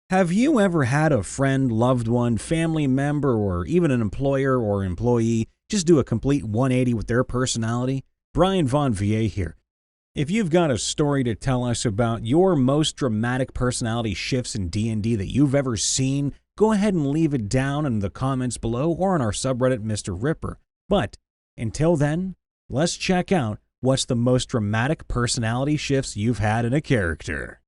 Have you ever had a friend, loved one, family member, or even an employer or employee just do a complete 180 with their personality? Brian Von VA here. If you've got a story to tell us about your most dramatic personality shifts in D&D that you've ever seen, go ahead and leave it down in the comments below or on our subreddit MrRipper. But until then, let's check out what's the most dramatic personality shifts you've had in a character.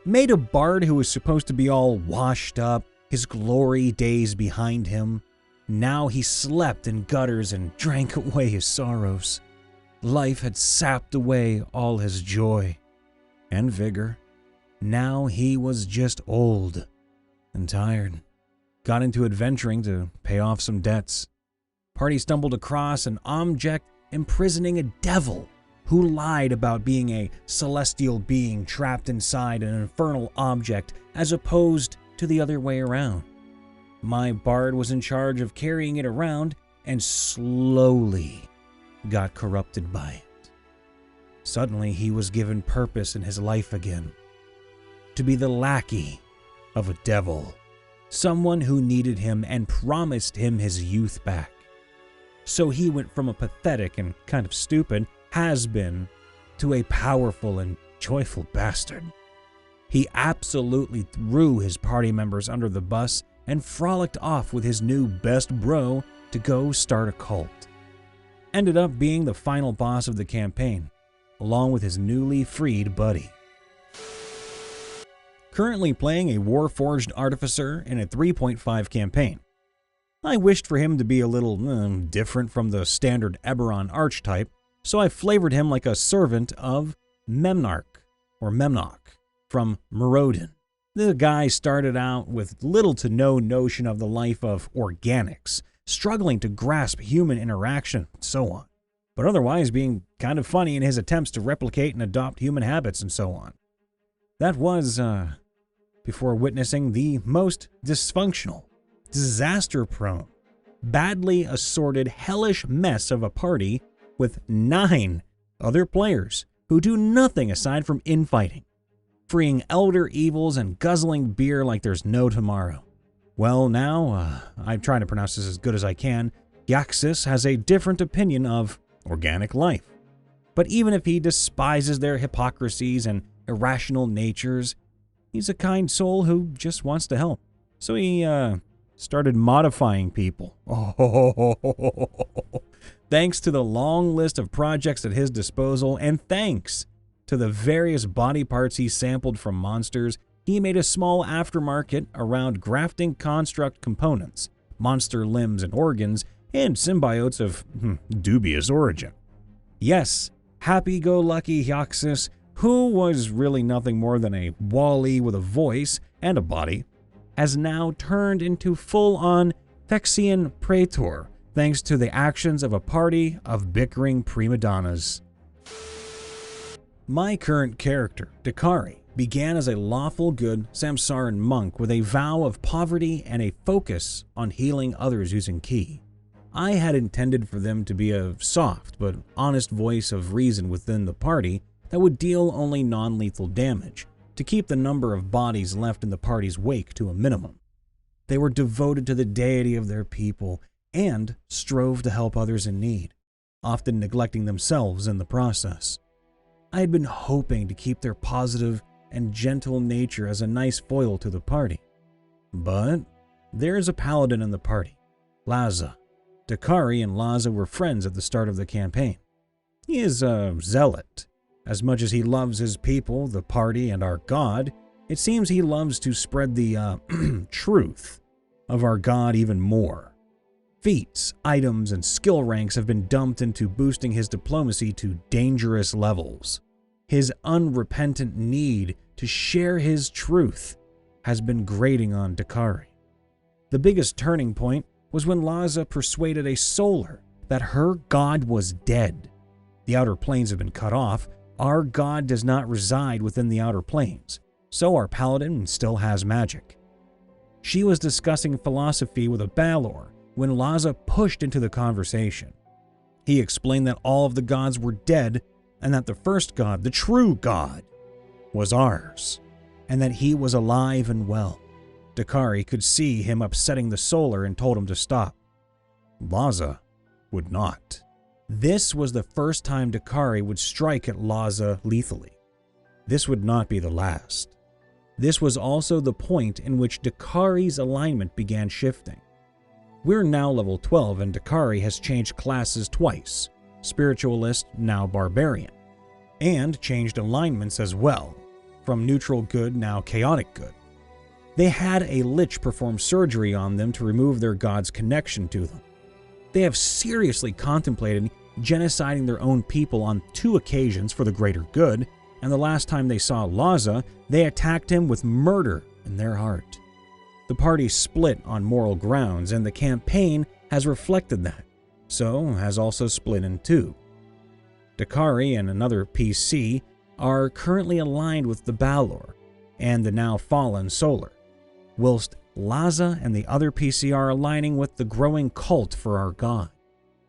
Made a bard who was supposed to be all washed up, his glory days behind him. Now he slept in gutters and drank away his sorrows. Life had sapped away all his joy and vigor. Now he was just old and tired. Got into adventuring to pay off some debts. Party stumbled across an object imprisoning a devil who lied about being a celestial being trapped inside an infernal object as opposed to the other way around. My bard was in charge of carrying it around and slowly got corrupted by it. Suddenly he was given purpose in his life again. To be the lackey of a devil. Someone who needed him and promised him his youth back. So he went from a pathetic and kind of stupid has-been to a powerful and joyful bastard. He absolutely threw his party members under the bus and frolicked off with his new best bro to go start a cult. Ended up being the final boss of the campaign, along with his newly freed buddy. Currently playing a Warforged artificer in a 3.5 campaign. I wished for him to be a little different from the standard Eberron archetype, so I flavored him like a servant of Memnarch from Morodin. The guy started out with little to no notion of the life of organics, struggling to grasp human interaction and so on, but otherwise being kind of funny in his attempts to replicate and adopt human habits and so on. That was, before witnessing the most dysfunctional, disaster-prone, badly assorted, hellish mess of a party with 9 other players who do nothing aside from infighting, freeing elder evils and guzzling beer like there's no tomorrow. Well, now, I'm trying to pronounce this as good as I can, Yaxis has a different opinion of organic life. But even if he despises their hypocrisies and irrational natures, he's a kind soul who just wants to help. So he, started modifying people. Thanks to the long list of projects at his disposal, and thanks to the various body parts he sampled from monsters, he made a small aftermarket around grafting construct components, monster limbs and organs, and symbiotes of dubious origin. Yes, happy-go-lucky Yaxis, who was really nothing more than a Wall-E with a voice and a body, has now turned into full-on Phyrexian Praetor, thanks to the actions of a party of bickering prima donnas. My current character, Dakari, began as a lawful good Samsaran monk with a vow of poverty and a focus on healing others using ki. I had intended for them to be a soft but honest voice of reason within the party that would deal only non-lethal damage, to keep the number of bodies left in the party's wake to a minimum. They were devoted to the deity of their people and strove to help others in need, often neglecting themselves in the process. I had been hoping to keep their positive and gentle nature as a nice foil to the party. But there's a paladin in the party, Laza. Dakari and Laza were friends at the start of the campaign. He is a zealot. As much as he loves his people, the party, and our god, it seems he loves to spread the truth of our god even more. Feats, items, and skill ranks have been dumped into boosting his diplomacy to dangerous levels. His unrepentant need to share his truth has been grating on Dakari. The biggest turning point was when Laza persuaded a Solar that her god was dead. The outer planes have been cut off. Our god does not reside within the outer planes, so our paladin still has magic. She was discussing philosophy with a Balor when Laza pushed into the conversation. He explained that all of the gods were dead and that the first god, the true god, was ours. and that he was alive and well. Dakari could see him upsetting the Solar and told him to stop. Laza would not. This was the first time Dakari would strike at Laza lethally. This would not be the last. This was also the point in which Dakari's alignment began shifting. We're now level 12 and Dakari has changed classes twice, Spiritualist, now Barbarian, and changed alignments as well, from neutral good now chaotic good. They had a lich perform surgery on them to remove their god's connection to them. They have seriously contemplated genociding their own people on 2 occasions for the greater good, and the last time they saw Laza, they attacked him with murder in their heart. The party split on moral grounds, and the campaign has reflected that, so has also split in 2. Dakari and another PC are currently aligned with the Balor and the now fallen Solar, whilst Laza and the other PC are aligning with the growing cult for our god.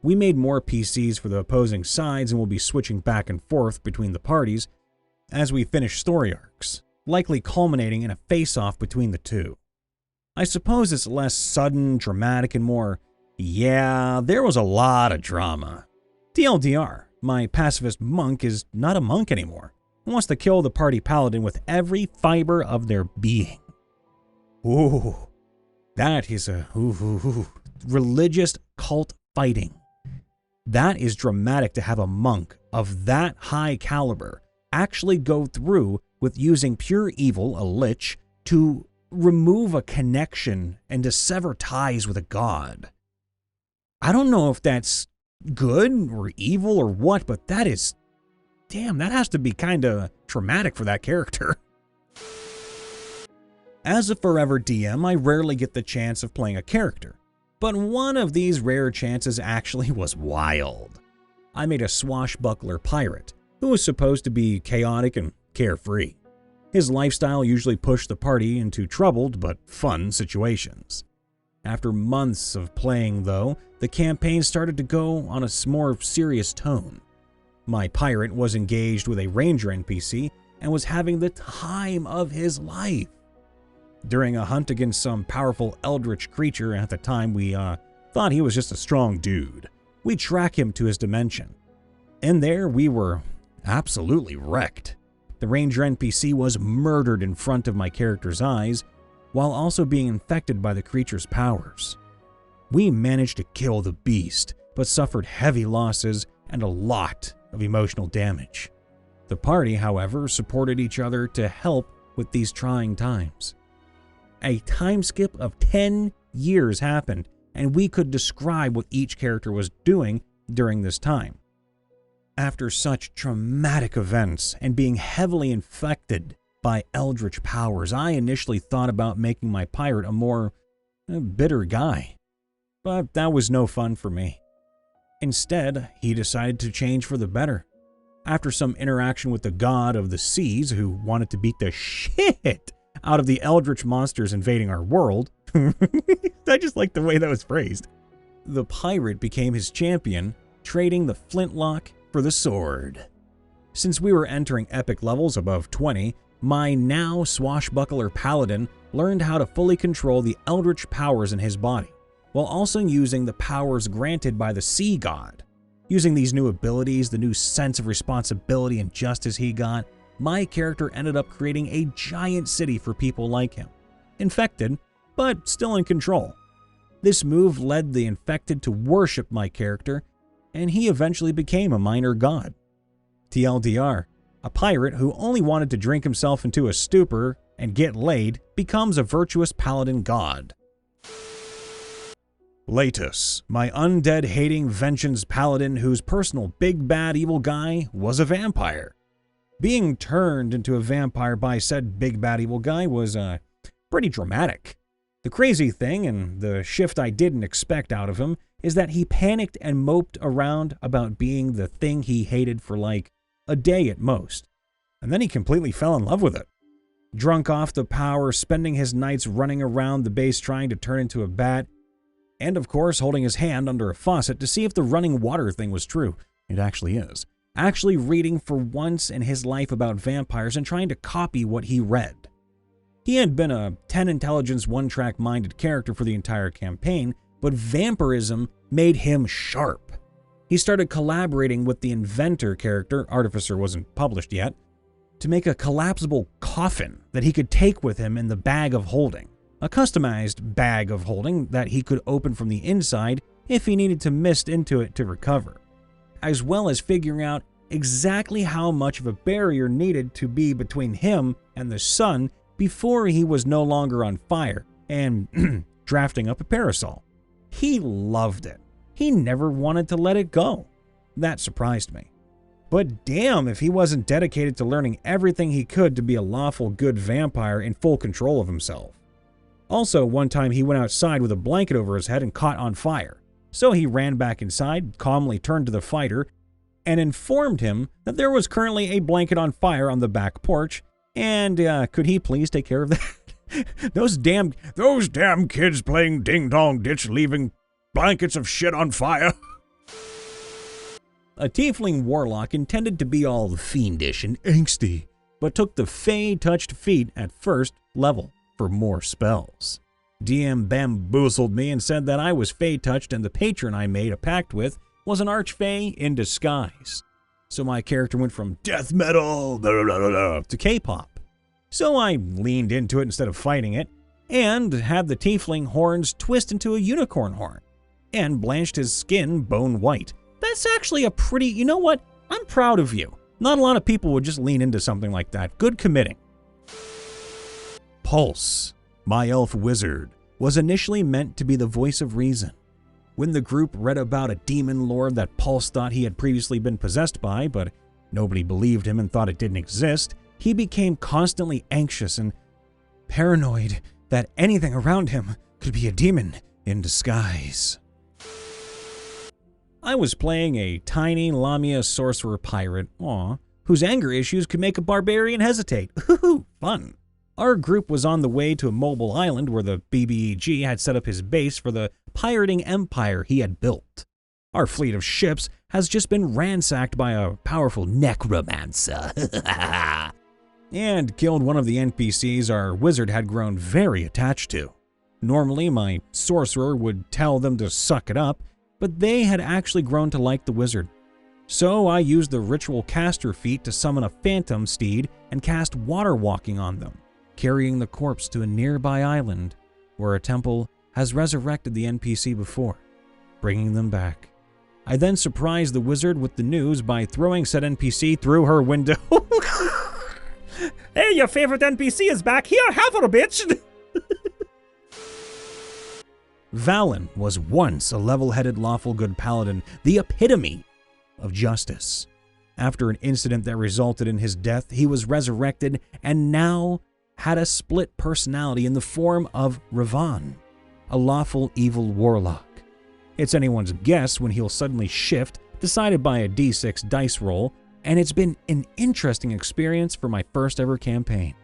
We made more PCs for the opposing sides and will be switching back and forth between the parties as we finish story arcs, likely culminating in a face-off between the 2. I suppose it's less sudden, dramatic, and more, yeah, there was a lot of drama. TLDR, my pacifist monk is not a monk anymore. He wants to kill the party paladin with every fiber of their being. Ooh, that is religious cult fighting. That is dramatic to have a monk of that high caliber actually go through with using pure evil, a lich, to remove a connection and to sever ties with a god. I don't know if that's good or evil or what, but that is, damn, that has to be kind of traumatic for that character. As a forever DM, I rarely get the chance of playing a character, but one of these rare chances actually was wild. I made a swashbuckler pirate who was supposed to be chaotic and carefree. His lifestyle usually pushed the party into troubled but fun situations. After months of playing, though, the campaign started to go on a more serious tone. My pirate was engaged with a ranger NPC and was having the time of his life. During a hunt against some powerful eldritch creature, at the time we thought he was just a strong dude, we track him to his dimension. And there we were absolutely wrecked. The ranger NPC was murdered in front of my character's eyes, while also being infected by the creature's powers. We managed to kill the beast, but suffered heavy losses and a lot of emotional damage. The party, however, supported each other to help with these trying times. A time skip of 10 years happened, and we could describe what each character was doing during this time. After such traumatic events and being heavily infected by eldritch powers, I initially thought about making my pirate a more bitter guy. But that was no fun for me. Instead, he decided to change for the better. After some interaction with the god of the seas who wanted to beat the shit out of the eldritch monsters invading our world, I just like the way that was phrased, the pirate became his champion, trading the flintlock for the sword. Since we were entering epic levels above 20, my now swashbuckler paladin learned how to fully control the eldritch powers in his body, while also using the powers granted by the sea god. Using these new abilities, the new sense of responsibility and justice he got, my character ended up creating a giant city for people like him. Infected, but still in control. This move led the infected to worship my character, and he eventually became a minor god. TLDR, a pirate who only wanted to drink himself into a stupor and get laid becomes a virtuous paladin god. Latus, my undead-hating vengeance paladin whose personal big bad evil guy was a vampire. Being turned into a vampire by said big bad evil guy was pretty dramatic. The crazy thing, and the shift I didn't expect out of him, is that he panicked and moped around about being the thing he hated for like a day at most, and then he completely fell in love with it. Drunk off the power, spending his nights running around the base trying to turn into a bat, and of course holding his hand under a faucet to see if the running water thing was true. It actually is. Actually reading for once in his life about vampires and trying to copy what he read. He had been a 10 intelligence, 1-track minded character for the entire campaign, but vampirism made him sharp. He started collaborating with the inventor character, Artificer wasn't published yet, to make a collapsible coffin that he could take with him in the bag of holding, a customized bag of holding that he could open from the inside if he needed to mist into it to recover, as well as figuring out exactly how much of a barrier needed to be between him and the sun before he was no longer on fire, and drafting up a parasol. He loved it. He never wanted to let it go. That surprised me. But damn if he wasn't dedicated to learning everything he could to be a lawful good vampire in full control of himself. Also, one time he went outside with a blanket over his head and caught on fire. So he ran back inside, calmly turned to the fighter, and informed him that there was currently a blanket on fire on the back porch, and could he please take care of that? Those damn kids playing ding-dong ditch leaving blankets of shit on fire. A tiefling warlock intended to be all fiendish and angsty, but took the fey-touched feat at first level for more spells. DM bamboozled me and said that I was fey-touched and the patron I made a pact with was an archfey in disguise. So my character went from death metal to K-pop. So I leaned into it instead of fighting it, and had the tiefling horns twist into a unicorn horn, and blanched his skin bone white. That's actually a pretty, you know what? I'm proud of you. Not a lot of people would just lean into something like that. Good committing. Pulse, my elf wizard, was initially meant to be the voice of reason. When the group read about a demon lord that Pulse thought he had previously been possessed by, but nobody believed him and thought it didn't exist, he became constantly anxious and paranoid that anything around him could be a demon in disguise. I was playing a tiny Lamia sorcerer pirate, whose anger issues could make a barbarian hesitate. Ooh, fun. Our group was on the way to a mobile island where the BBEG had set up his base for the pirating empire he had built. Our fleet of ships has just been ransacked by a powerful necromancer and killed one of the NPCs our wizard had grown very attached to. Normally, my sorcerer would tell them to suck it up, but they had actually grown to like the wizard. So I used the ritual caster feat to summon a phantom steed and cast water walking on them, carrying the corpse to a nearby island where a temple has resurrected the NPC before, bringing them back. I then surprised the wizard with the news by throwing said NPC through her window. Hey, your favorite NPC is back here, have her, bitch! Valen was once a level-headed lawful good paladin, the epitome of justice. After an incident that resulted in his death, he was resurrected and now had a split personality in the form of Ravan, a lawful evil warlock. It's anyone's guess when he'll suddenly shift, decided by a d6 dice roll, and it's been an interesting experience for my first ever campaign.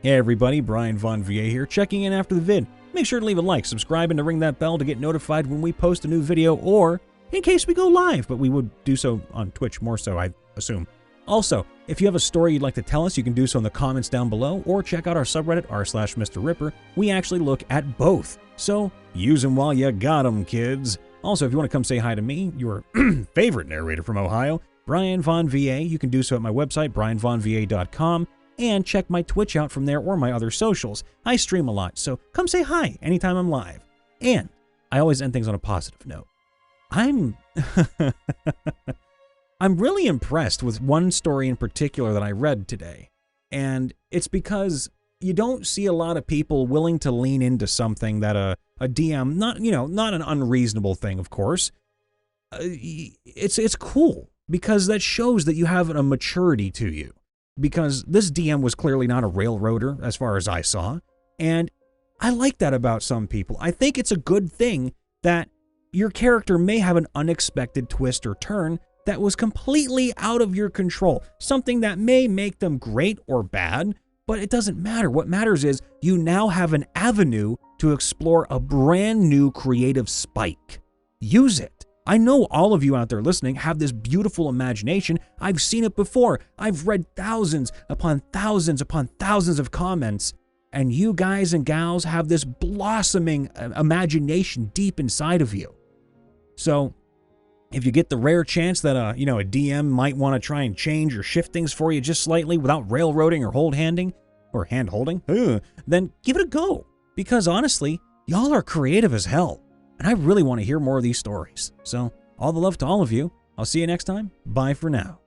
Hey everybody, Brian Von VA here, checking in after the vid. Make sure to leave a like, subscribe, and to ring that bell to get notified when we post a new video, or in case we go live, but we would do so on Twitch more so, I assume. Also, if you have a story you'd like to tell us, you can do so in the comments down below, or check out our subreddit, r/MrRipper. We actually look at both, so use them while you got them, kids. Also, if you want to come say hi to me, your favorite narrator from Ohio, Brian Von VA, you can do so at my website, brianvonva.com, and check my Twitch out from there or my other socials. I stream a lot, so come say hi anytime I'm live. And I always end things on a positive note. I'm really impressed with one story in particular that I read today. And it's because you don't see a lot of people willing to lean into something that a DM, not an unreasonable thing, of course. It's cool because that shows that you have a maturity to you. Because this DM was clearly not a railroader as far as I saw. And I like that about some people. I think it's a good thing that your character may have an unexpected twist or turn that was completely out of your control. Something that may make them great or bad, but it doesn't matter. What matters is you now have an avenue to explore a brand new creative spike. Use it. I know all of you out there listening have this beautiful imagination. I've seen it before. I've read thousands upon thousands upon thousands of comments, and you guys and gals have this blossoming imagination deep inside of you. So if you get the rare chance that a DM might want to try and change or shift things for you just slightly without railroading or hand-holding, then give it a go. Because honestly, y'all are creative as hell. And I really want to hear more of these stories. So, all the love to all of you. I'll see you next time. Bye for now.